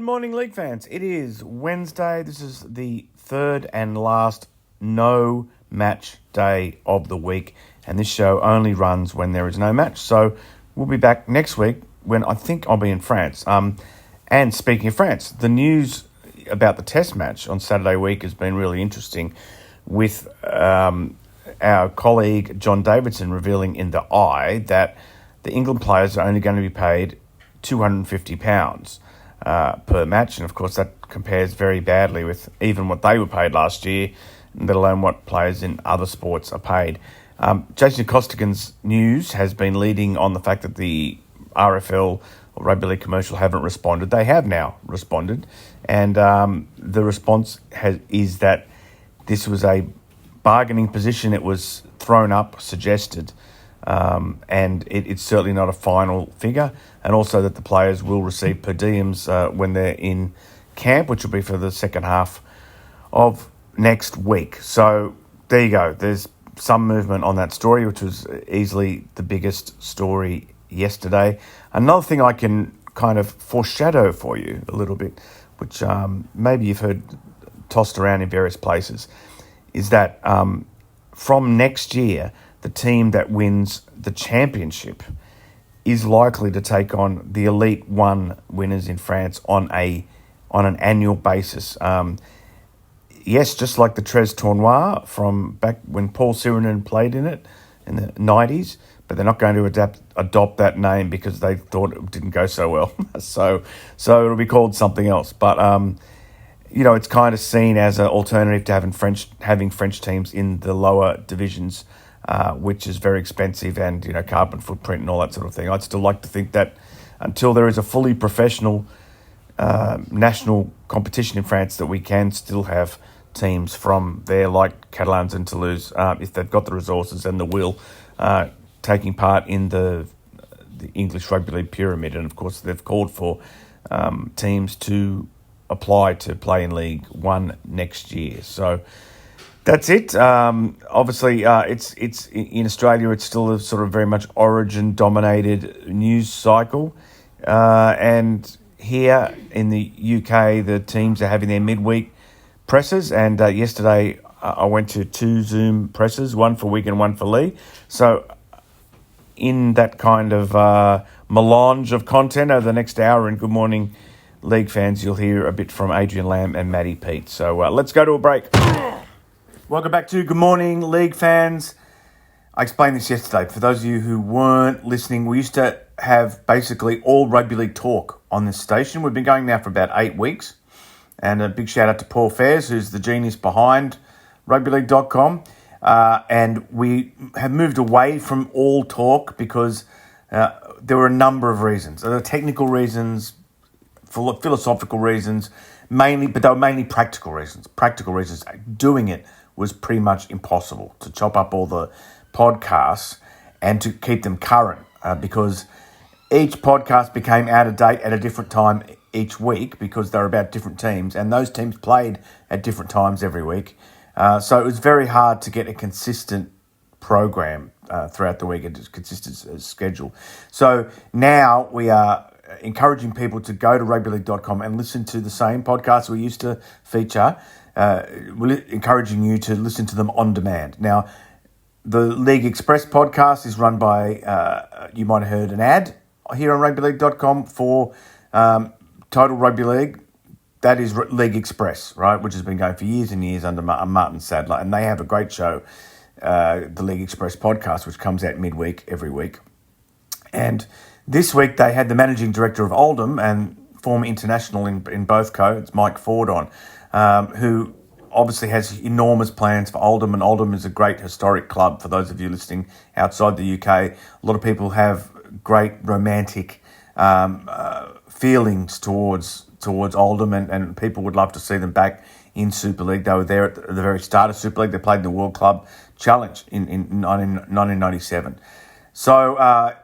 morning, League fans. It is Wednesday. This is the third and last no match day of the week, and this show only runs when there is no match. So we'll be back next week when I think I'll be in France. And speaking of France, the news about the Test match on Saturday week has been really interesting, with our colleague John Davidson revealing in the Eye that the England players are only going to be paid £250 per match, and of course that compares very badly with even what they were paid last year, let alone what players in other sports are paid. Jason Costigan's news has been leading on the fact that the RFL or Rugby League Commercial haven't responded. They have now responded, and the response is that this was a bargaining position. It was thrown up, suggested, and it's certainly not a final figure, and also that the players will receive per diems when they're in camp, which will be for the second half of next week. So there you go. There's some movement on that story, which was easily the biggest story yesterday. Another thing I can kind of foreshadow for you a little bit, which maybe you've heard tossed around in various places, is that from next year, the team that wins the championship is likely to take on the Elite One winners in France on an annual basis. Yes, just like the Tres Tournois from back when Paul Sirenen played in it in the 90s, but they're not going to adopt that name because they thought it didn't go so well. so it'll be called something else. But it's kind of seen as an alternative to having French teams in the lower divisions, which is very expensive and carbon footprint and all that sort of thing. I'd still like to think that until there is a fully professional national competition in France, that we can still have teams from there like Catalans and Toulouse, if they've got the resources and the will, taking part in the English Rugby League pyramid. And of course they've called for teams to apply to play in League One next year. So that's it. Obviously, it's in Australia. It's still a sort of very much Origin-dominated news cycle, and here in the UK, the teams are having their midweek presses. And yesterday, I went to 2 Zoom presses, one for Wigan, one for Lee. So in that kind of melange of content over the next hour in Good Morning League fans, you'll hear a bit from Adrian Lamb and Matty Pete. So let's go to a break. Welcome back to Good Morning League fans. I explained this yesterday. For those of you who weren't listening, we used to have basically all rugby league talk on this station. We've been going now for about 8 weeks. And a big shout out to Paul Fairs, who's the genius behind rugbyleague.com. And we have moved away from all talk because there were a number of reasons. There were technical reasons, philosophical reasons, but they were mainly practical reasons. Practical reasons. Doing it was pretty much impossible, to chop up all the podcasts and to keep them current, because each podcast became out of date at a different time each week because they're about different teams, and those teams played at different times every week. So it was very hard to get a consistent program throughout the week, a consistent schedule. So now we are encouraging people to go to rugbyleague.com and listen to the same podcasts we used to feature. We're encouraging you to listen to them on demand. Now, the League Express podcast is run by, you might have heard an ad here on rugbyleague.com for Total Rugby League. That is League Express, right, which has been going for years and years under Martin Sadler. And they have a great show, the League Express podcast, which comes out midweek every week. And this week they had the managing director of Oldham and former international in both codes, Mike Frodin, who obviously has enormous plans for Oldham. And Oldham is a great historic club for those of you listening outside the UK. A lot of people have great romantic feelings towards Oldham, and people would love to see them back in Super League. They were there at the very start of Super League. They played in the World Club Challenge in 1997. So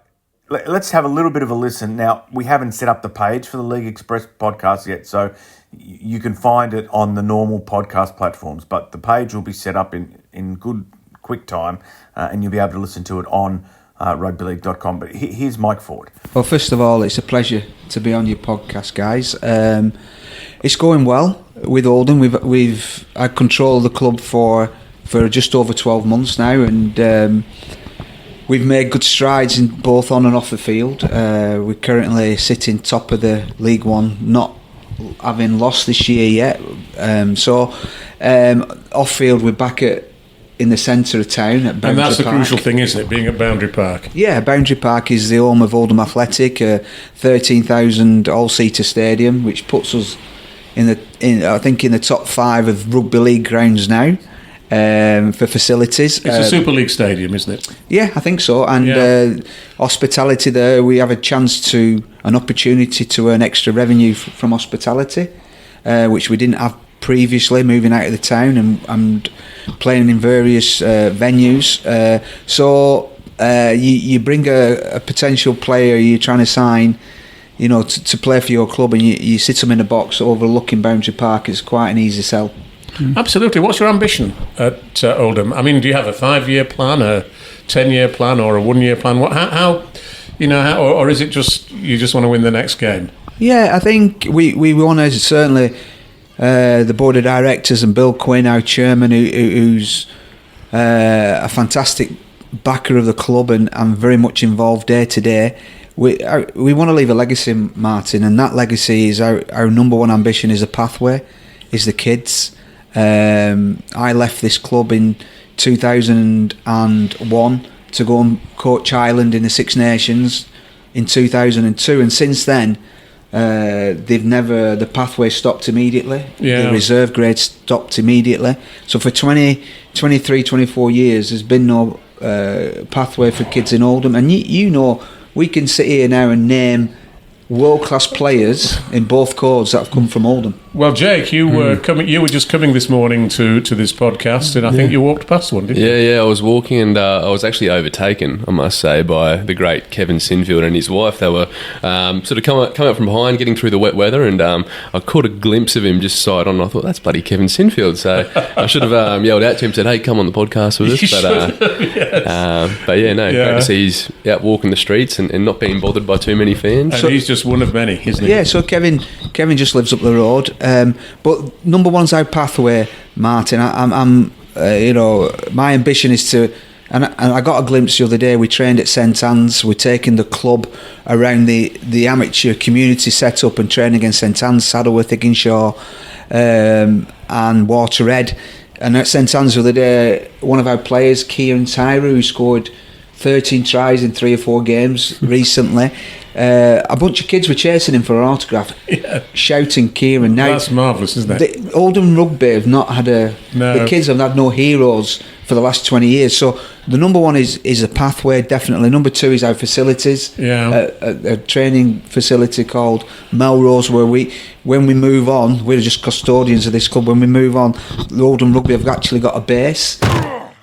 let's have a little bit of a listen. Now, we haven't set up the page for the League Express podcast yet, so you can find it on the normal podcast platforms, but the page will be set up in good quick time, and you'll be able to listen to it on rugbyleague.com. But here's Mike Ford. Well, first of all, it's a pleasure to be on your podcast, guys. It's going well with Oldham. We've had control of the club for just over 12 months now, and we've made good strides in both on and off the field. We're currently sitting top of the League One, not having lost this year yet. Off field, we're back in the centre of town at Boundary Park. And that's the crucial thing, isn't it, being at Boundary Park? Yeah, Boundary Park is the home of Oldham Athletic, a 13,000 all-seater stadium, which puts us in the top 5 of rugby league grounds now for facilities. It's a Super League stadium, isn't it? Yeah, I think so. And hospitality there, we have an opportunity to earn extra revenue from hospitality, which we didn't have previously, moving out of the town and playing in various venues. You bring a potential player you're trying to sign, to play for your club, and you sit them in a box overlooking Boundary Park. It's quite an easy sell. Absolutely. What's your ambition at Oldham? I mean, do you have a 5-year plan, a 10-year plan, or a 1-year plan? Or is it just you just want to win the next game? Yeah, I think we want to certainly. The board of directors and Bill Quinn, our chairman, who's a fantastic backer of the club and very much involved day to day. We want to leave a legacy, Martin, and that legacy is our number one ambition is a pathway, is the kids. I left this club in 2001 to go and coach Ireland in the Six Nations in 2002, and since then the pathway stopped immediately. The reserve grade stopped immediately. So for 23, 24 years there's been no pathway for kids in Oldham, and we can sit here now and name world-class players in both codes that have come from Oldham. Well, Jake, you were just coming this morning to this podcast, and I think you walked past one, didn't you? Yeah, I was walking, and I was actually overtaken, I must say, by the great Kevin Sinfield and his wife. They were sort of coming up from behind, getting through the wet weather, and I caught a glimpse of him just side on, and I thought, that's bloody Kevin Sinfield. So I should have yelled out to him, said, hey, come on the podcast with us. Great to see he's out walking the streets and not being bothered by too many fans. And he's just one of many, isn't he? Yeah, so Kevin just lives up the road. But number one's our pathway, Martin. My ambition is to, and I got a glimpse the other day. We trained at St Anne's. We're taking the club around the amateur community set up and training against St Anne's, Saddleworth, Higginshaw, and Waterhead. And at St Anne's the other day, one of our players, Kieran Tyra, who scored 13 tries in 3 or 4 games recently. A bunch of kids were chasing him for an autograph, shouting Kieran. Now, that's marvellous, isn't it? Oldham Rugby have not had the kids have had no heroes for the last 20 years. So the number one is a pathway, definitely. Number 2 is our facilities. A training facility called Melrose, where when we move on, we're just custodians of this club. When we move on, the Oldham Rugby have actually got a base.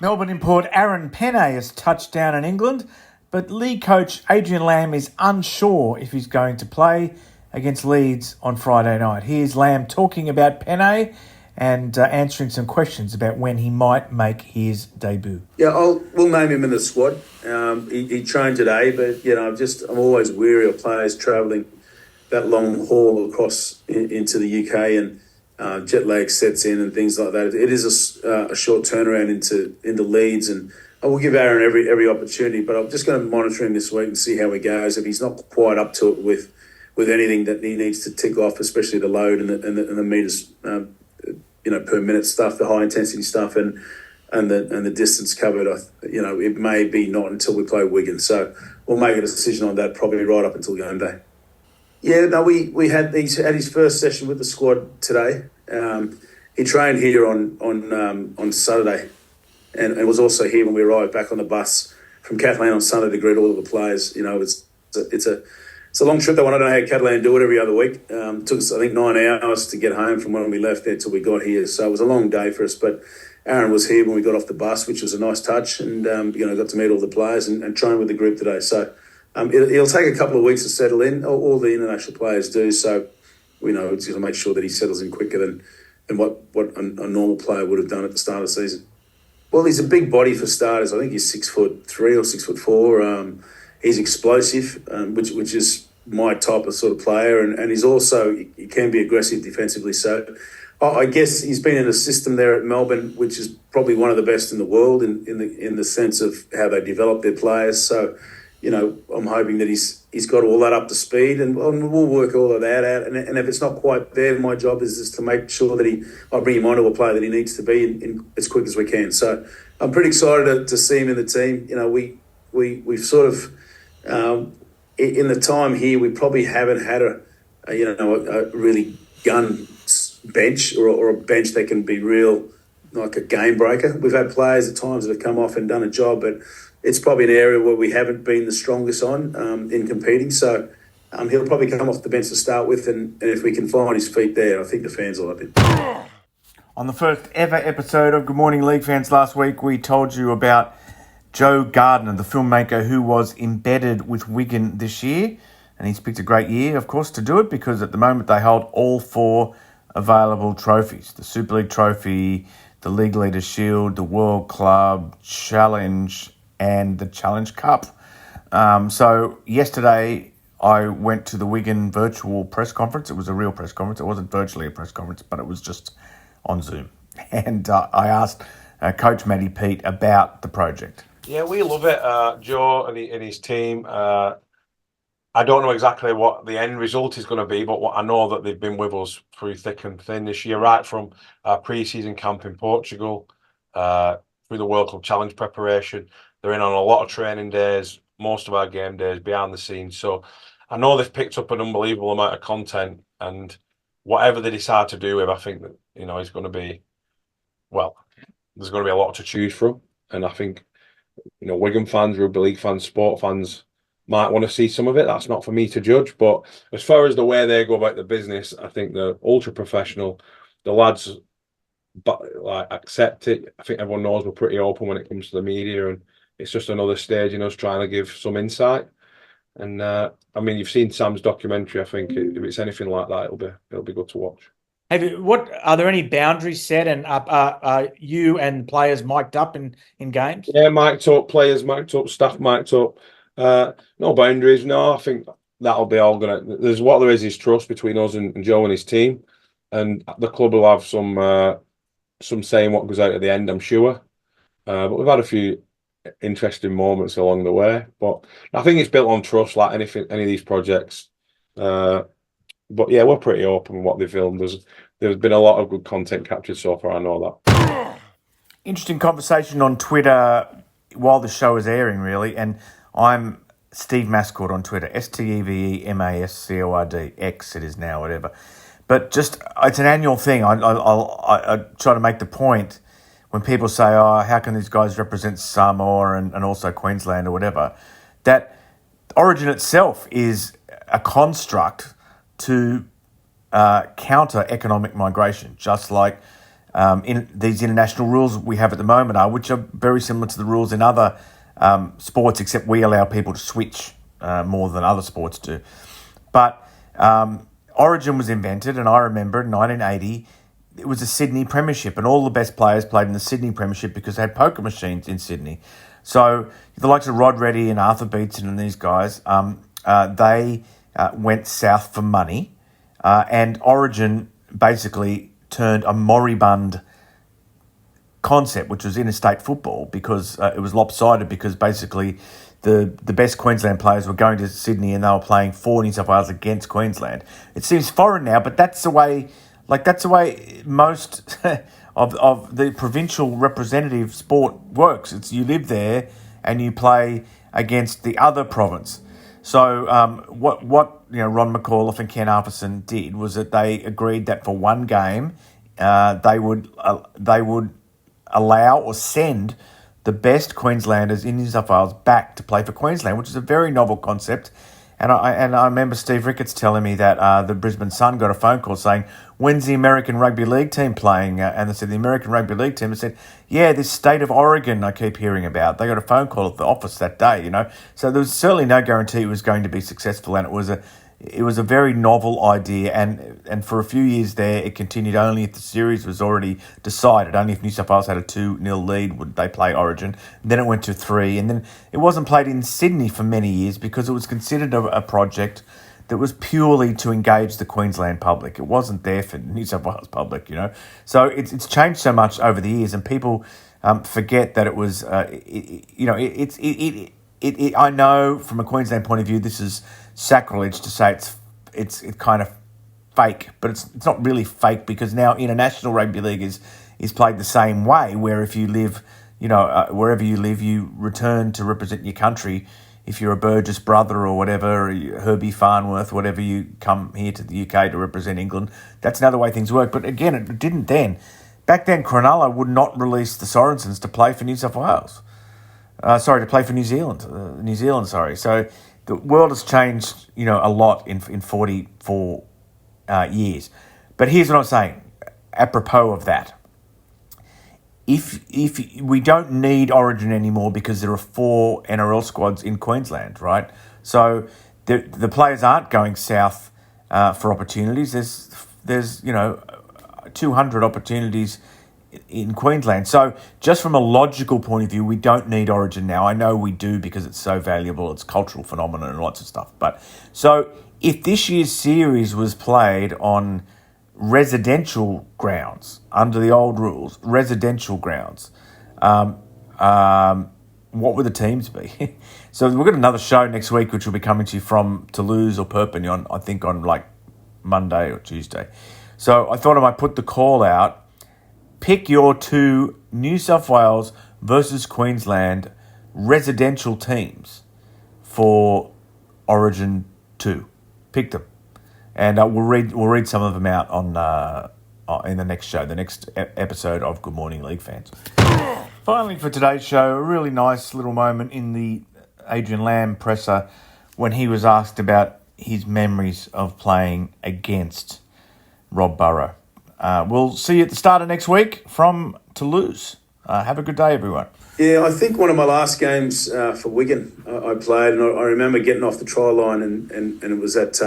Melbourne import Aaron Penne has touched down in England, but league coach Adrian Lamb is unsure if he's going to play against Leeds on Friday night. Here's Lamb talking about Penne and answering some questions about when he might make his debut. Yeah, we'll name him in the squad. He trained today, but I'm always weary of players travelling that long haul across into the UK, and jet lag sets in and things like that. It is a short turnaround into Leeds, and I will give Aaron every opportunity, but I'm just going to monitor him this week and see how he goes. If he's not quite up to it with anything that he needs to tick off, especially the load and the meters, per minute stuff, the high intensity stuff, and the distance covered, it may be not until we play Wigan. So we'll make a decision on that probably right up until game day. Yeah, no, he's had his first session with the squad today. He trained here on Saturday, and was also here when we arrived back on the bus from Caplan on Sunday to greet all of the players. It's a long trip. That one, I don't know how Caplan do it every other week. Took us, I think, 9 hours to get home from when we left there till we got here. So it was a long day for us. But Aaron was here when we got off the bus, which was a nice touch, and got to meet all the players and train with the group today. So it'll take a couple of weeks to settle in. All the international players do. So it's going to make sure that he settles in quicker than what a normal player would have done at the start of the season. Well, he's a big body for starters. I think he's 6'3" or 6'4". He's explosive, which is my type of sort of player, and he's also he can be aggressive defensively. So I guess he's been in a system there at Melbourne, which is probably one of the best in the world in the sense of how they develop their players. So, I'm hoping that he's got all that up to speed, and we'll work all of that out. And if it's not quite there, my job is just to make sure that I bring him onto a player that he needs to be in as quick as we can. So I'm pretty excited to see him in the team. We've sort of in the time here, we probably haven't had a really gun bench or a bench that can be real like a game breaker. We've had players at times that have come off and done a job, but it's probably an area where we haven't been the strongest on in competing. So he'll probably come off the bench to start with, and if we can find his feet there, I think the fans will love him. On the first ever episode of Good Morning League Fans last week, we told you about Joe Gardner, the filmmaker who was embedded with Wigan this year. And he's picked a great year, of course, to do it, because at the moment they hold all 4 available trophies. The Super League Trophy, the League Leaders Shield, the World Club Challenge, and the Challenge Cup. So yesterday I went to the Wigan virtual press conference. It was a real press conference. It wasn't virtually a press conference, but it was just on Zoom. And I asked Coach Matty Pete about the project. Yeah, we love it. Joe and his team. I don't know exactly what the end result is going to be, but I know that they've been with us through thick and thin this year, right from our pre-season camp in Portugal, through the World Club Challenge preparation. They're in on a lot of training days, most of our game days, behind the scenes. So I know they've picked up an unbelievable amount of content, and whatever they decide to do with, I think that, is going to be, there's going to be a lot to choose from. And I think, Wigan fans, rugby league fans, sport fans might want to see some of it. That's not for me to judge. But as far as the way they go about the business, I think they're ultra professional. The lads accept it. I think everyone knows we're pretty open when it comes to the media, and it's just another stage in us trying to give some insight. And you've seen Sam's documentary. I think if it's anything like that, it'll be good to watch. Are there any boundaries set, and are you and players mic'd up in games? Yeah, mic'd up, players mic'd up, staff mic'd up. No boundaries. No, I think that'll be all gonna. There's what there is trust between us and Joe and his team, and the club will have some saying what goes out at the end, I'm sure. But we've had a few interesting moments along the way. But I think it's built on trust, like any of these projects. But yeah, we're pretty open with what they filmed. There's been a lot of good content captured so far. I know that. Interesting conversation on Twitter while the show is airing, really. And I'm Steve Mascord on Twitter, SteveMascord, X it is now, whatever. But just, it's an annual thing. I try to make the point when people say, how can these guys represent Samoa and also Queensland or whatever, that Origin itself is a construct to counter economic migration, just like in these international rules we have at the moment which are very similar to the rules in other sports, except we allow people to switch more than other sports do. But Origin was invented, and I remember in 1980, it was a Sydney Premiership, and all the best players played in the Sydney Premiership because they had poker machines in Sydney. So the likes of Rod Reddy and Arthur Beetson and these guys, they went south for money, and Origin basically turned a moribund concept, which was interstate football, because it was lopsided, because basically the best Queensland players were going to Sydney and they were playing for New South Wales against Queensland. It seems foreign now, but that's the way most of the provincial representative sport works. It's you live there and you play against the other province. So what Ron McAuliffe and Ken Arthurson did was that they agreed that for one game they would allow or send the best Queenslanders in New South Wales back to play for Queensland, which is a very novel concept. And I remember Steve Ricketts telling me that the Brisbane Sun got a phone call saying, when's the American Rugby League team playing? And they said the American Rugby League team said, yeah, this state of Oregon I keep hearing about. They got a phone call at the office that day, you know. So there was certainly no guarantee it was going to be successful, and it was a very novel idea, and for a few years there, it continued only if the series was already decided. Only if New South Wales had a 2-0 lead would they play Origin. Then it went to 3, and then it wasn't played in Sydney for many years because it was considered a project that was purely to engage the Queensland public. It wasn't there for New South Wales public, you know. So it's changed so much over the years, and people forget that it was, I know from a Queensland point of view, this is sacrilege to say it's kind of fake, but it's not really fake because now international rugby league is played the same way, where if you live, wherever you live, you return to represent your country. If you're a Burgess brother or whatever, or Herbie Farnworth, whatever, you come here to the UK to represent England. That's another way things work. But again, it didn't then. Back then, Cronulla would not release the Sorensens to play for New South Wales. To play for New Zealand. So the world has changed, a lot in 44 years. But here's what I'm saying, apropos of that. If we don't need Origin anymore because there are 4 NRL squads in Queensland, right? So the players aren't going south for opportunities. There's 200 opportunities in Queensland. So just from a logical point of view, we don't need Origin now. I know we do because it's so valuable. It's a cultural phenomenon and lots of stuff. But so if this year's series was played on residential grounds, under the old rules, residential grounds, what would the teams be? So we've got another show next week, which will be coming to you from Toulouse or Perpignan, I think on like Monday or Tuesday. So I thought I might put the call out. Pick your 2 New South Wales versus Queensland residential teams for Origin 2. Pick them. And we'll read some of them out on in the next show, the next episode of Good Morning League Fans. Finally, for today's show, a really nice little moment in the Adrian Lamb presser when he was asked about his memories of playing against Rob Burrow. We'll see you at the start of next week from Toulouse. Have a good day, everyone. Yeah, I think one of my last games for Wigan I played, and I remember getting off the try line and it was at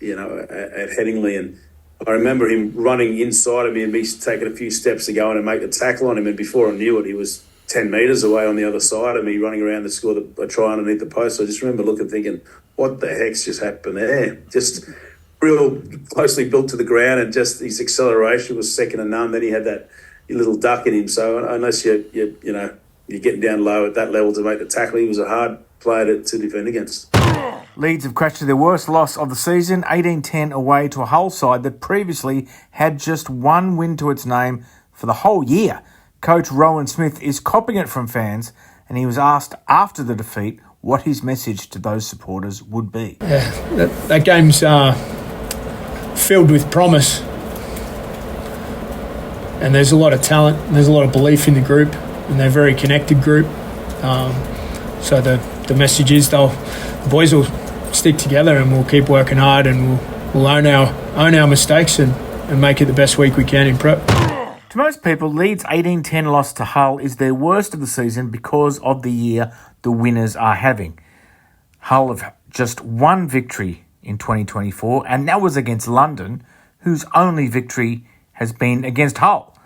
at Headingley, and I remember him running inside of me and me taking a few steps to go in and make the tackle on him, and before I knew it, he was 10 metres away on the other side of me running around to score a try underneath the post. So I just remember looking, thinking, what the heck's just happened there? Just real closely built to the ground, and just his acceleration was second to none. Then he had that little duck in him. So unless you're getting down low at that level to make the tackle, he was a hard player to defend against. Leeds have crashed to their worst loss of the season, 18-10 away to a Hull side that previously had just 1 win to its name for the whole year. Coach Rohan Smith is copying it from fans, and he was asked after the defeat what his message to those supporters would be. Yeah, that game's filled with promise, and there's a lot of talent, and there's a lot of belief in the group, and they're a very connected group. So the message is the boys will stick together, and we'll keep working hard, and we'll own our mistakes and make it the best week we can in prep. To most people, Leeds' 18-10 loss to Hull is their worst of the season because of the year the winners are having. Hull have just 1 victory in 2024, and that was against London, whose only victory has been against Hull.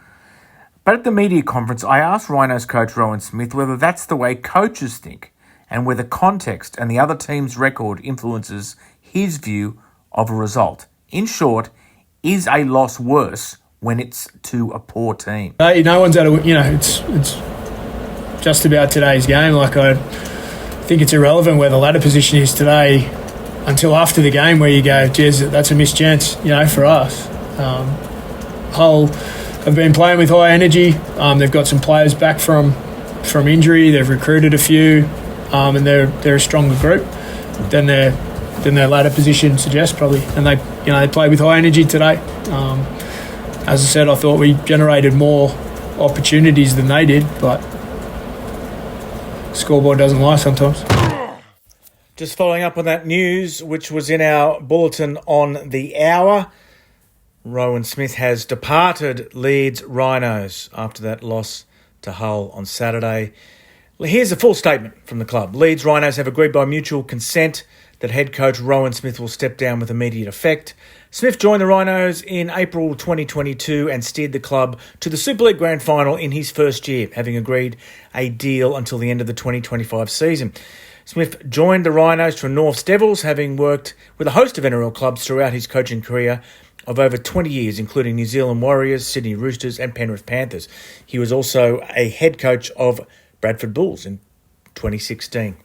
But at the media conference, I asked Rhinos coach Rohan Smith whether that's the way coaches think, and whether context and the other team's record influences his view of a result. In short, is a loss worse when it's to a poor team? No one's at it's just about today's game. Like, I think it's irrelevant where the ladder position is today until after the game, where you go, geez, that's a missed chance, for us. Hull have been playing with high energy. They've got some players back from injury. They've recruited a few. And they're a stronger group than their ladder position suggests, probably. And they played with high energy today. As I said, I thought we generated more opportunities than they did, but scoreboard doesn't lie sometimes. Just following up on that news, which was in our bulletin on the hour, Rohan Smith has departed Leeds Rhinos after that loss to Hull on Saturday. Here's a full statement from the club. Leeds Rhinos have agreed by mutual consent that head coach Rohan Smith will step down with immediate effect. Smith joined the Rhinos in April 2022 and steered the club to the Super League Grand Final in his first year, having agreed a deal until the end of the 2025 season. Smith joined the Rhinos from Norths Devils, having worked with a host of NRL clubs throughout his coaching career of over 20 years, including New Zealand Warriors, Sydney Roosters and Penrith Panthers. He was also a head coach of Bradford Bulls in 2016.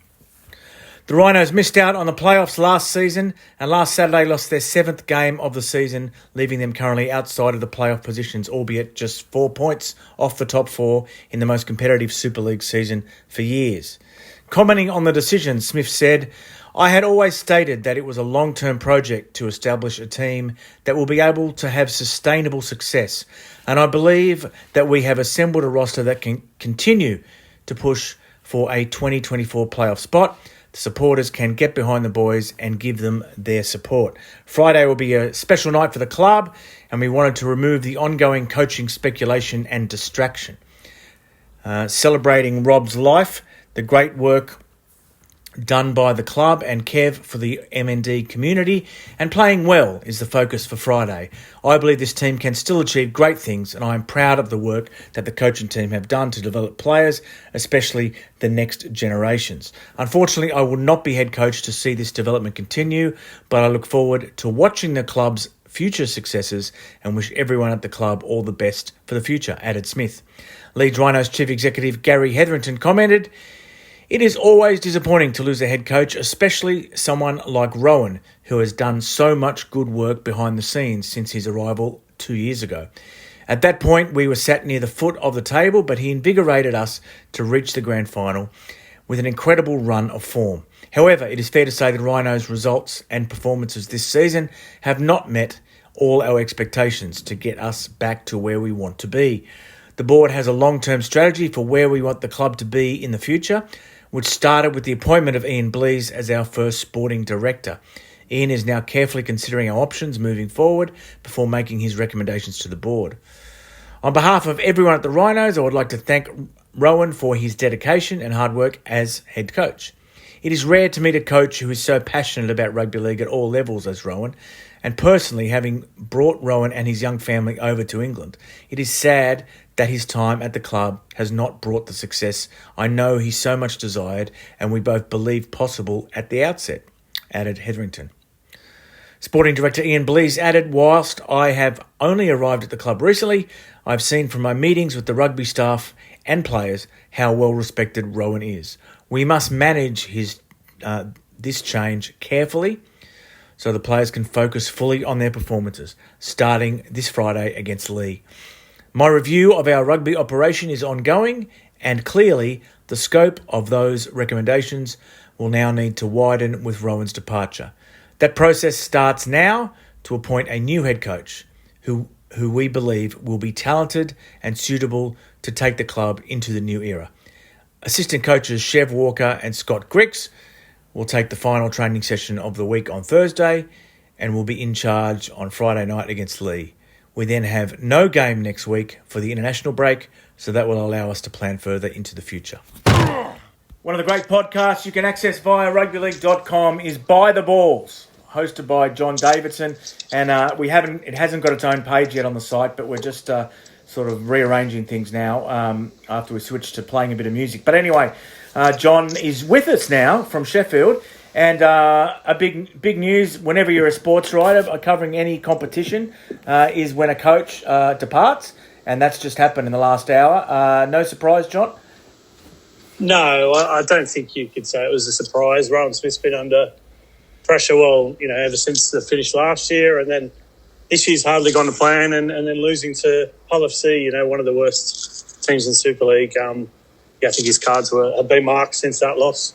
The Rhinos missed out on the playoffs last season and last Saturday lost their 7th game of the season, leaving them currently outside of the playoff positions, albeit just 4 points off the top 4 in the most competitive Super League season for years. Commenting on the decision, Smith said, "I had always stated that it was a long-term project to establish a team that will be able to have sustainable success, and I believe that we have assembled a roster that can continue to push for a 2024 playoff spot. The supporters can get behind the boys and give them their support. Friday will be a special night for the club, and we wanted to remove the ongoing coaching speculation and distraction. Celebrating Rob's life, the great work done by the club and Kev for the MND community, and playing well is the focus for Friday. I believe this team can still achieve great things, and I am proud of the work that the coaching team have done to develop players, especially the next generations. Unfortunately, I will not be head coach to see this development continue, but I look forward to watching the club's future successes and wish everyone at the club all the best for the future," added Smith. Leeds Rhinos Chief Executive Gary Hetherington commented, "It is always disappointing to lose a head coach, especially someone like Rohan, who has done so much good work behind the scenes since his arrival 2 years ago. At that point, we were sat near the foot of the table, but he invigorated us to reach the grand final with an incredible run of form. However, it is fair to say that Rhinos' results and performances this season have not met all our expectations to get us back to where we want to be. The board has a long-term strategy for where we want the club to be in the future, which started with the appointment of Ian Blease as our first sporting director. Ian is now carefully considering our options moving forward before making his recommendations to the board. On behalf of everyone at the Rhinos, I would like to thank Rohan for his dedication and hard work as head coach. It is rare to meet a coach who is so passionate about rugby league at all levels as Rohan, and personally, having brought Rohan and his young family over to England, it is sad that his time at the club has not brought the success I know he so much desired and we both believed possible at the outset," added Hetherington. Sporting Director Ian Blease added, "Whilst I have only arrived at the club recently, I've seen from my meetings with the rugby staff and players how well respected Rohan is. We must manage this change carefully so the players can focus fully on their performances, starting this Friday against Lee. My review of our rugby operation is ongoing, and clearly the scope of those recommendations will now need to widen with Rohan's departure. That process starts now to appoint a new head coach who we believe will be talented and suitable to take the club into the new era. Assistant coaches Chev Walker and Scott Griggs will take the final training session of the week on Thursday and will be in charge on Friday night against Lee. We then have no game next week for the international break, so that will allow us to plan further into the future." One of the great podcasts you can access via rugbyleague.com is By the Balls, hosted by John Davidson, and it hasn't got its own page yet on the site, but we're just sort of rearranging things now after we switched to playing a bit of music. But anyway, John is with us now from Sheffield. And a big news whenever you're a sports writer covering any competition is when a coach departs, and that's just happened in the last hour. No surprise, John? No, I don't think you could say it was a surprise. Rohan Smith's been under pressure, ever since the finish last year, and then this year's hardly gone to plan, and then losing to Hull FC, one of the worst teams in Super League. I think his cards have been marked since that loss.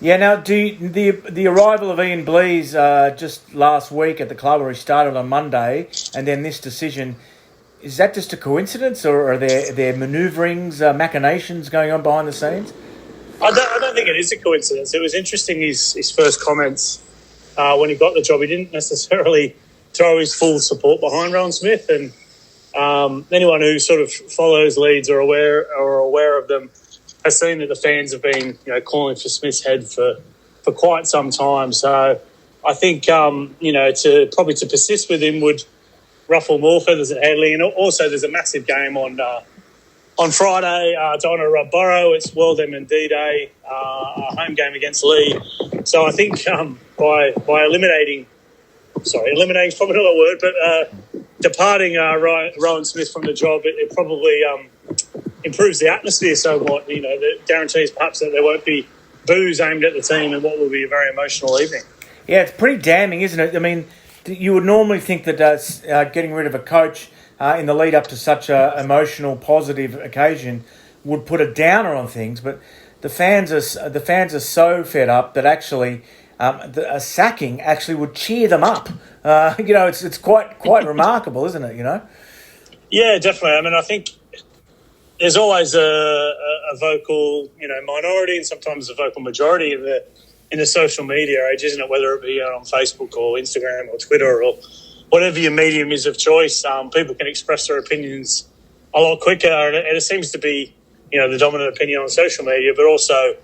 Yeah, now, the arrival of Ian Blease just last week at the club, where he started on Monday, and then this decision, is that just a coincidence, or are there manoeuvrings, machinations going on behind the scenes? I don't think it is a coincidence. It was interesting, his first comments when he got the job. He didn't necessarily throw his full support behind Rohan Smith. And anyone who sort of follows Leeds or aware of them has seen that the fans have been, calling for Smith's head for quite some time. So I think, to persist with him would ruffle more feathers at Hadley. And also there's a massive game on Friday to honour Rob Burrow. It's World M&D Day, a home game against Lee. So I think by eliminating is probably not a word, but departing Rohan Smith from the job, it probably improves the atmosphere somewhat. That guarantees perhaps that there won't be boos aimed at the team in what will be a very emotional evening. Yeah, it's pretty damning, isn't it? I mean, you would normally think that getting rid of a coach in the lead up to such a emotional, positive occasion would put a downer on things, but the fans are so fed up that actually a sacking actually would cheer them up. It's quite remarkable, isn't it? Yeah, definitely. I mean, I think there's always a vocal, minority and sometimes a vocal majority in the social media age, isn't it? Whether it be on Facebook or Instagram or Twitter or whatever your medium is of choice, people can express their opinions a lot quicker, and it seems to be, the dominant opinion on social media, but also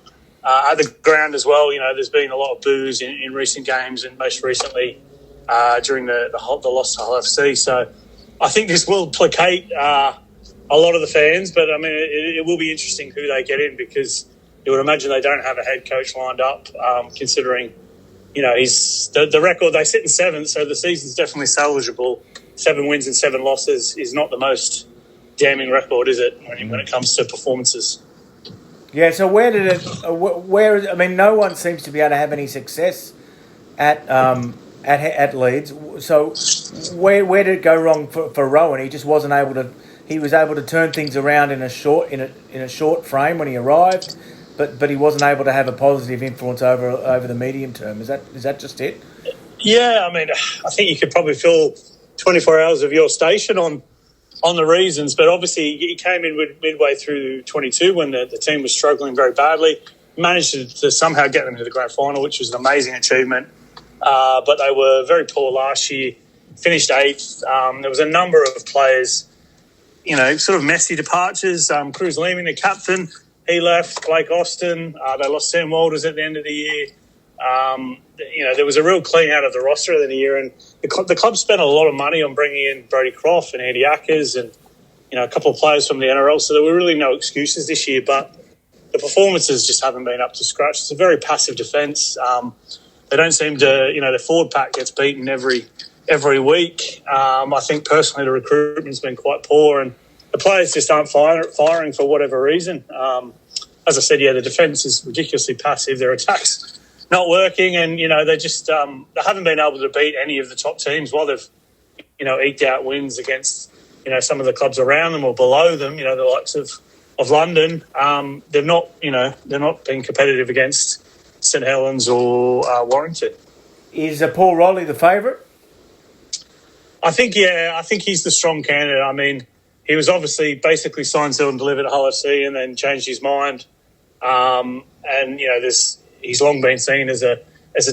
at the ground as well. There's been a lot of boos in recent games, and most recently during the loss to Hull FC. So I think this will placate a lot of the fans, but I mean, it will be interesting who they get in, because you would imagine they don't have a head coach lined up, considering, he's the record. They sit in seventh, so the season's definitely salvageable. 7 wins and 7 losses is not the most damning record, is it, when it comes to performances? Yeah, so I mean, no one seems to be able to have any success at Leeds. So where did it go wrong for Rohan? He just wasn't able to. He was able to turn things around in a short frame when he arrived, but he wasn't able to have a positive influence over the medium term. Is that just it? Yeah, I mean, I think you could probably fill 24 hours of your station on the reasons, but obviously he came in midway through 22 when the team was struggling very badly, managed to somehow get them to the grand final, which was an amazing achievement, but they were very poor last year, finished 8th. There was a number of players, sort of messy departures. Cruz Leeming, the captain, he left. Blake Austin, they lost Sam Walters at the end of the year. There was a real clean out of the roster at the end of the year, and the club spent a lot of money on bringing in Brodie Croft and Andy Ackers and, a couple of players from the NRL, so there were really no excuses this year, but the performances just haven't been up to scratch. It's a very passive defence. They don't seem to, their forward pack gets beaten every week. I think personally the recruitment's been quite poor, and the players just aren't firing for whatever reason. As I said, the defence is ridiculously passive. Their attack's not working, and they just they haven't been able to beat any of the top teams while they've eked out wins against some of the clubs around them or below them. The likes of London. They've not been competitive against St Helens or Warrington. Is Paul Riley the favourite? I think he's the strong candidate. I mean, he was obviously basically signed, sealed and delivered at Hull FC and then changed his mind. He's long been seen as a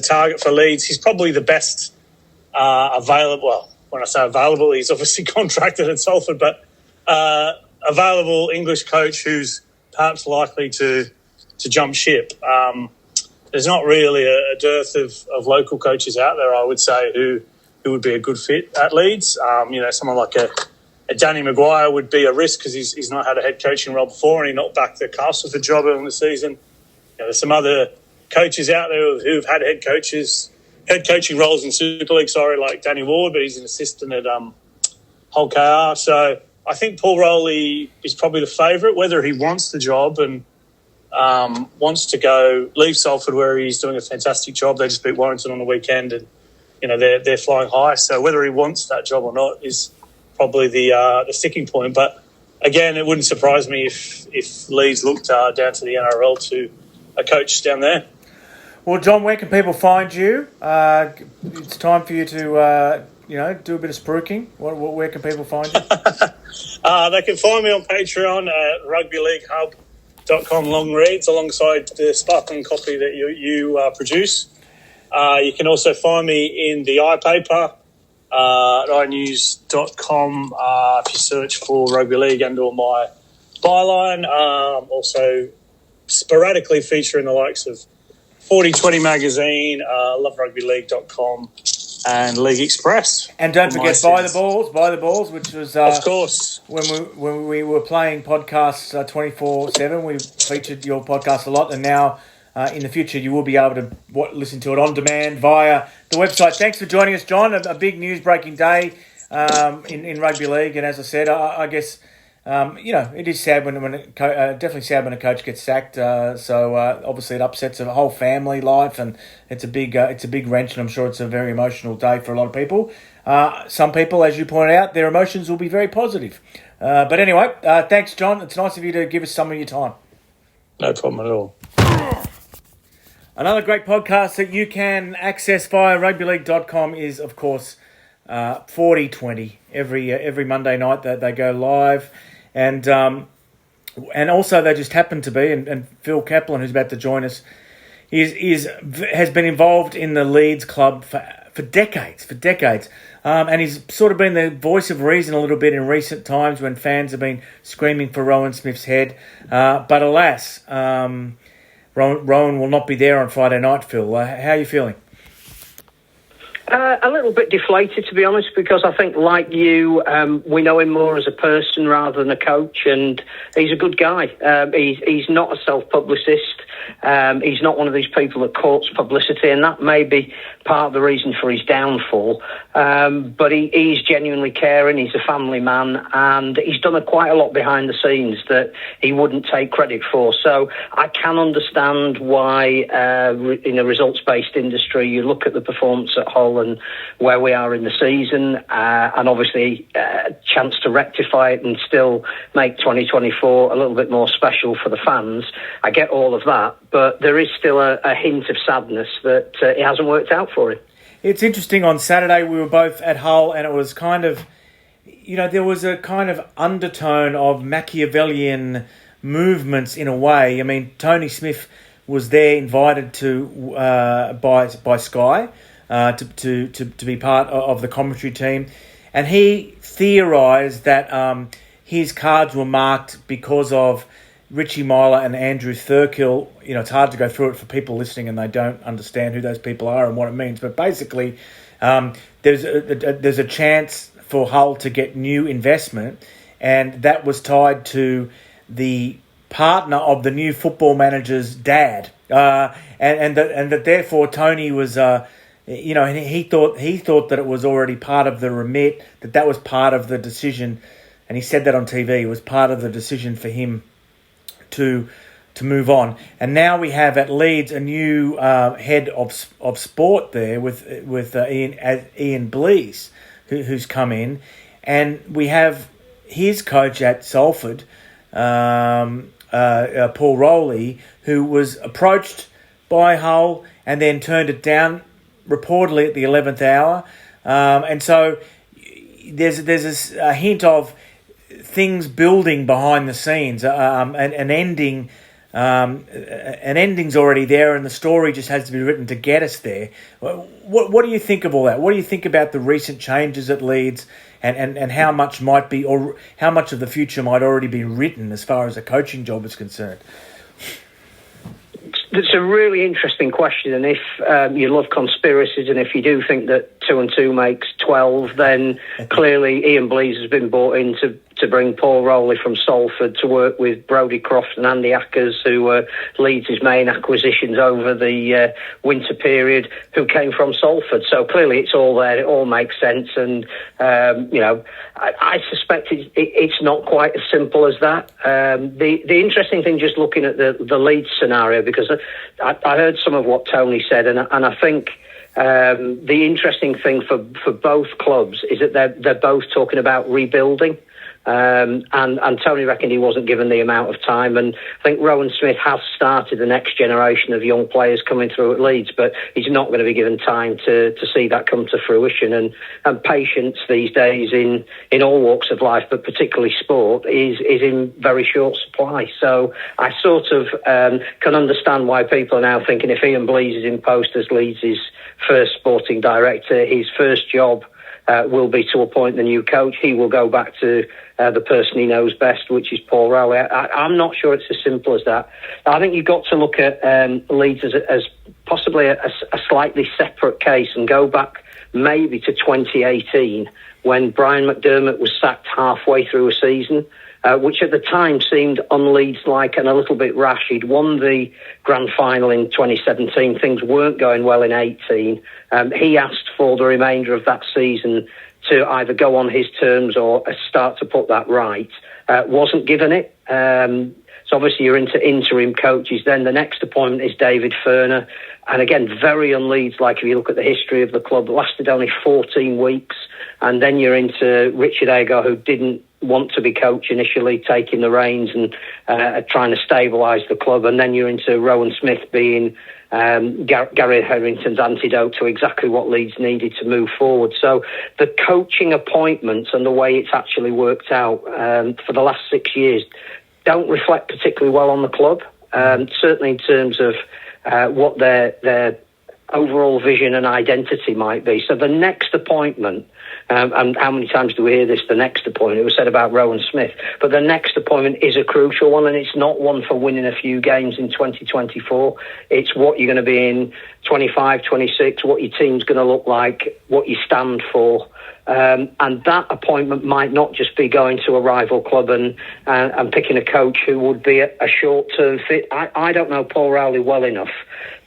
target for Leeds. He's probably the best available. Well, when I say available, he's obviously contracted at Salford, but available English coach who's perhaps likely to jump ship. There's not really a dearth of local coaches out there, I would say, who would be a good fit at Leeds. Someone like a Danny Maguire would be a risk because he's not had a head coaching role before, and he knocked back the Castleford job early in the season. There's some other coaches out there who've had head coaching roles in Super League, like Danny Ward, but he's an assistant at Hull KR. So I think Paul Rowley is probably the favourite, whether he wants the job and wants to leave Salford, where he's doing a fantastic job. They just beat Warrington on the weekend, and they're flying high. So whether he wants that job or not is probably the sticking point. But again, it wouldn't surprise me if Leeds looked down to the NRL to a coach down there. Well, John, where can people find you? It's time for you to do a bit of spruiking. Where can people find you? They can find me on Patreon at rugbyleaguehub.com long reads alongside the sparkling coffee that you produce. You can also find me in the iPaper at inews.com if you search for rugby league and/or my byline. Also, sporadically featuring the likes of 4020 magazine, loverugbyleague.com, and League Express. And don't forget By the Balls, which was of course when we were playing podcasts 24/7. We featured your podcast a lot, and now in the future you will be able to listen to it on demand via the website. Thanks for joining us, John. A big news breaking day in rugby league, and as I said, I guess. It is sad definitely sad when a coach gets sacked. So obviously it upsets a whole family life, and it's a big wrench, and I'm sure it's a very emotional day for a lot of people. Some people, as you pointed out, their emotions will be very positive. But anyway, thanks, John. It's nice of you to give us some of your time. No problem at all. Another great podcast that you can access via rugbyleague.com is, of course, 4020. Every Monday night that they go live. And also they just happen to be, and Phil Caplan, who's about to join us, has been involved in the Leeds club for decades. And he's sort of been the voice of reason a little bit in recent times when fans have been screaming for Rohan Smith's head. But alas, Rohan will not be there on Friday night, Phil. How are you feeling? A little bit deflated, to be honest, because I think, like you, we know him more as a person rather than a coach, and he's a good guy. He's not a self-publicist. He's not one of these people that courts publicity, and that may be part of the reason for his downfall. But he's genuinely caring. He's a family man, and he's done quite a lot behind the scenes that he wouldn't take credit for. So I can understand why, in a results-based industry, you look at the performance at Hull and where we are in the season, and obviously a chance to rectify it and still make 2024 a little bit more special for the fans. I get all of that, but there is still a hint of sadness that it hasn't worked out for him. It's interesting. On Saturday we were both at Hull, and it was kind of, there was a kind of undertone of Machiavellian movements in a way. I mean, Tony Smith was there, invited to by Sky to be part of the commentary team, and he theorised that his cards were marked because of Richie Myler and Andrew Thurkill. It's hard to go through it for people listening and they don't understand who those people are and what it means. But basically, there's a chance for Hull to get new investment, and that was tied to the partner of the new football manager's dad, and that therefore Tony was. And he thought that it was already part of the remit, that was part of the decision, and he said that on TV. It was part of the decision for him to move on. And now we have at Leeds a new head of sport there with Ian Blease, who's come in, and we have his coach at Salford, Paul Rowley, who was approached by Hull and then turned it down, reportedly at the 11th hour, and so there's a hint of things building behind the scenes. An ending's already there, and the story just has to be written to get us there. What do you think of all that? What do you think about the recent changes at Leeds, and how much might be, or how much of the future might already be written as far as a coaching job is concerned? It's a really interesting question, and if you love conspiracies, and if you do think that 2 and 2 makes 12, then clearly Ian Blease has been brought in to bring Paul Rowley from Salford to work with Brodie Croft and Andy Ackers, who were Leeds' main acquisitions over the winter period, who came from Salford. So clearly it's all there, it all makes sense, and I suspect it's not quite as simple as that. The interesting thing, just looking at the Leeds scenario, because I heard some of what Tony said, and I think the interesting thing for both clubs is that they're both talking about rebuilding. And Tony reckoned he wasn't given the amount of time, and I think Rohan Smith has started the next generation of young players coming through at Leeds, but he's not going to be given time to see that come to fruition, and patience these days in all walks of life, but particularly sport, is in very short supply. So I sort of can understand why people are now thinking, if Ian Blease is in post as Leeds' first sporting director, his first job will be to appoint the new coach. He will go back to the person he knows best, which is Paul Rowley. I'm not sure it's as simple as that. I think you've got to look at Leeds as possibly a slightly separate case and go back maybe to 2018 when Brian McDermott was sacked halfway through a season, which at the time seemed un-Leeds-like and a little bit rash. He'd won the grand final in 2017. Things weren't going well in 18. He asked for the remainder of that season to either go on his terms or start to put that right. Wasn't given it. So obviously you're into interim coaches. Then the next appointment is David Furner. And again, very un-Leeds-like if you look at the history of the club. It lasted only 14 weeks. And then you're into Richard Agar, who didn't want to be coach initially, taking the reins and trying to stabilise the club. And then you're into Rohan Smith being Gary Harrington's antidote to exactly what Leeds needed to move forward. So the coaching appointments and the way it's actually worked out for the last 6 years don't reflect particularly well on the club, certainly in terms of what their overall vision and identity might be. So the next appointment, and how many times do we hear this, the next appointment? It was said about Rohan Smith, but the next appointment is a crucial one, and it's not one for winning a few games in 2024. It's what you're going to be in 25, 26, what your team's going to look like, what you stand for. And that appointment might not just be going to a rival club and picking a coach who would be a short-term fit. I don't know Paul Rowley well enough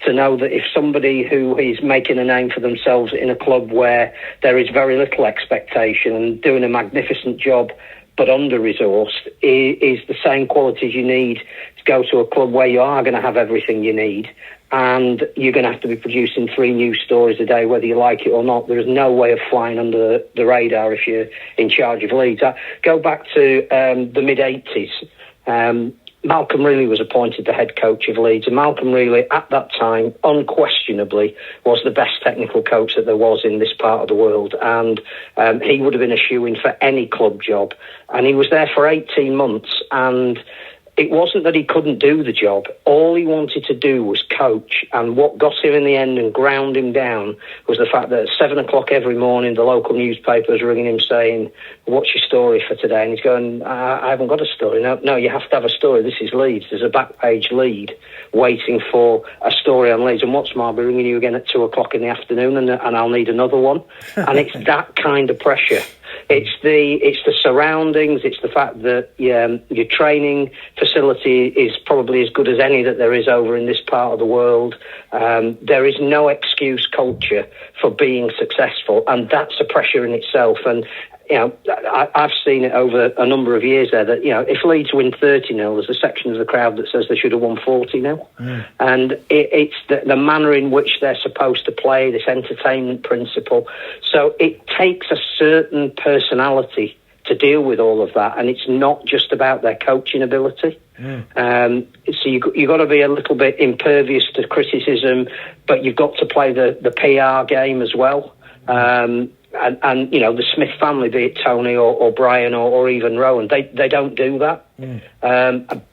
to know that if somebody who is making a name for themselves in a club where there is very little expectation and doing a magnificent job but under-resourced is the same qualities you need to go to a club where you are going to have everything you need, and you're going to have to be producing 3 news stories a day, whether you like it or not. There is no way of flying under the radar if you're in charge of Leeds. Go back to the mid-80s. Malcolm Reilly was appointed the head coach of Leeds, and Malcolm Reilly at that time unquestionably was the best technical coach that there was in this part of the world, and he would have been a shoo-in for any club job. And he was there for 18 months, and it wasn't that he couldn't do the job. All he wanted to do was coach. And what got him in the end and ground him down was the fact that at 7 o'clock every morning, the local newspaper was ringing him saying, "What's your story for today?" And he's going, I haven't got a story. No, you have to have a story. This is Leeds. There's a back page lead waiting for a story on Leeds. And what's more, I'll be ringing you again at 2 o'clock in the afternoon and I'll need another one. And it's that kind of pressure. It's the surroundings. It's the fact that your training facility is probably as good as any that there is over in this part of the world. There is no excuse culture for being successful, and that's a pressure in itself. And I've seen it over a number of years there that, if Leeds win 30-0, there's a section of the crowd that says they should have won 40-0. And it's the manner in which they're supposed to play, this entertainment principle. So it takes a certain personality to deal with all of that, and it's not just about their coaching ability. So you've got to be a little bit impervious to criticism, but you've got to play the PR game as well. And the Smith family, be it Tony or Brian or even Rowan, they don't do that.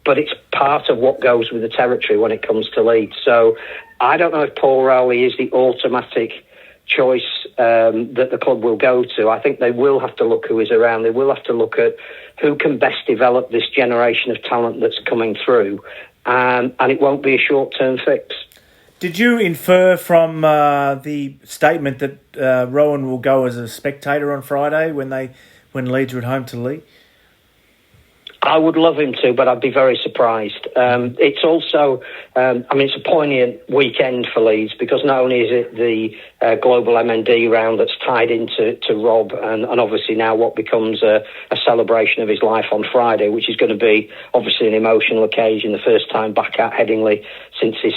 But it's part of what goes with the territory when it comes to Leeds. So I don't know if Paul Rowley is the automatic choice that the club will go to. I think they will have to look who is around. They will have to look at who can best develop this generation of talent that's coming through. And it won't be a short-term fix. Did you infer from the statement that Rowan will go as a spectator on Friday when Leeds are at home to Leeds? I would love him to, but I'd be very surprised. It's also, it's a poignant weekend for Leeds because not only is it the global MND round that's tied into Rob and obviously now what becomes a celebration of his life on Friday, which is going to be obviously an emotional occasion, the first time back at Headingley since his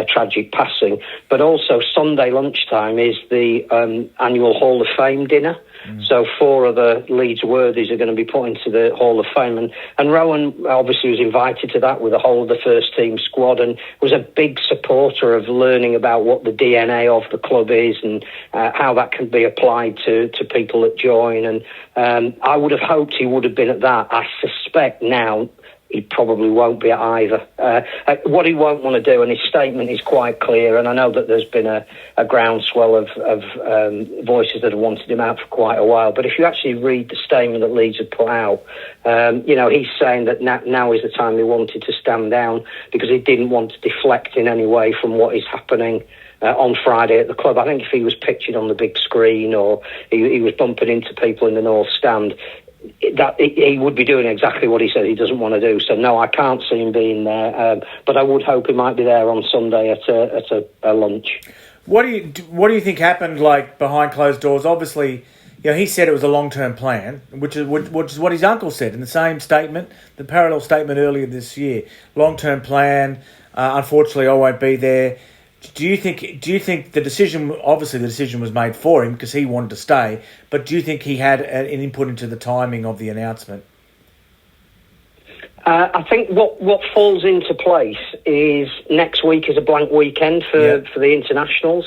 tragic passing, but also Sunday lunchtime is the annual Hall of Fame dinner. So 4 of the Leeds worthies are going to be put into the Hall of Fame. And Rowan obviously was invited to that with the whole of the first team squad and was a big supporter of learning about what the DNA of the club is and how that can be applied to people that join. And I would have hoped he would have been at that. I suspect now, he probably won't be at either. What he won't want to do, and his statement is quite clear, and I know that there's been a groundswell of voices that have wanted him out for quite a while, but if you actually read the statement that Leeds have put out, he's saying that now is the time he wanted to stand down because he didn't want to deflect in any way from what is happening on Friday at the club. I think if he was pictured on the big screen or he was bumping into people in the North Stand, that he would be doing exactly what he said he doesn't want to do. So no, I can't see him being there, but I would hope he might be there on Sunday at a lunch. What do you think happened, like, behind closed doors? Obviously, he said it was a long-term plan, which is what his uncle said in the same statement, the parallel statement earlier this year. Long-term plan. Unfortunately, I won't be there. Do you think the decision? Obviously, the decision was made for him because he wanted to stay. But do you think he had an input into the timing of the announcement? I think what falls into place is next week is a blank weekend for the internationals.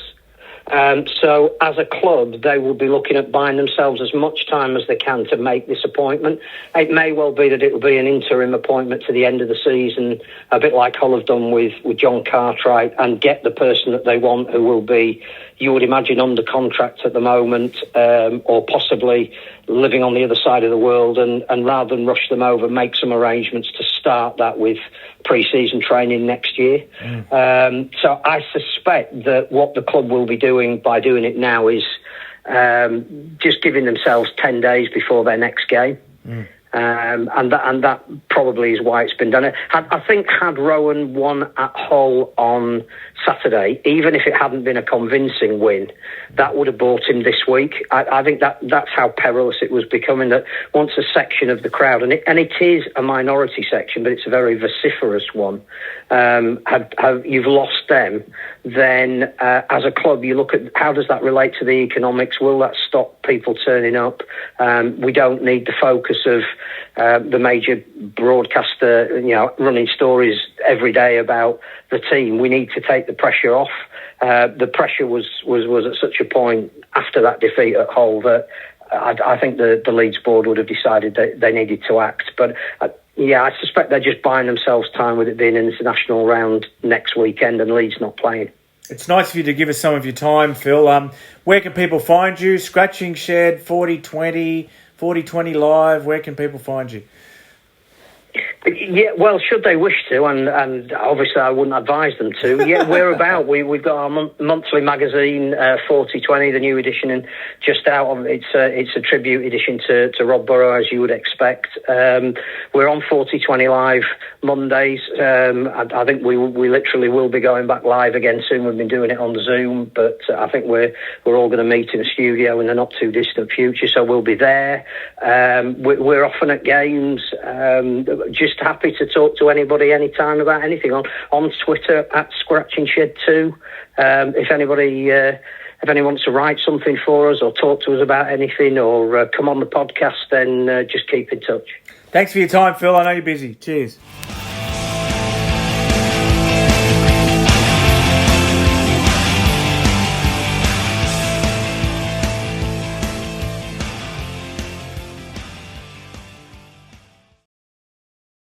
So as a club, they will be looking at buying themselves as much time as they can to make this appointment. It may well be that it will be an interim appointment to the end of the season, a bit like Hull have done with John Cartwright, and get the person that they want, who will be, you would imagine, under contract at the moment, or possibly living on the other side of the world, and rather than rush them over, make some arrangements to start that with pre-season training next year. So I suspect that what the club will be doing by doing it now is just giving themselves 10 days before their next game. And that probably is why it's been done. I think had Rowan won at Hull on Saturday, even if it hadn't been a convincing win, that would have bought him this week. I think that's how perilous it was becoming, that once a section of the crowd, and it is a minority section, but it's a very vociferous one, you've lost them, then as a club you look at how does that relate to the economics. Will that stop people turning up? We don't need the focus of the major broadcaster running stories every day about the team. We need to take the pressure off. The pressure was at such a point after that defeat at Hull that I think the Leeds board would have decided that they needed to act. But I suspect they're just buying themselves time with it being an international round next weekend and Leeds not playing. It's nice of you to give us some of your time, Phil. Where can people find you? Scratching Shed, 4020 Live. Where can people find you? Yeah, well, should they wish to, and obviously I wouldn't advise them to. Yeah, we're about. We've got our monthly magazine, 4020, the new edition, and just out. It's a tribute edition to Rob Burrow, as you would expect. We're on 4020 Live Mondays. I think we literally will be going back live again soon. We've been doing it on Zoom, but I think we're all going to meet in a studio in the not too distant future. So we'll be there. We're often at games. Just happy to talk to anybody anytime about anything on Twitter at Scratching Shed 2. If anyone wants to write something for us or talk to us about anything or come on the podcast, then just keep in touch. Thanks for your time, Phil. I know you're busy. Cheers.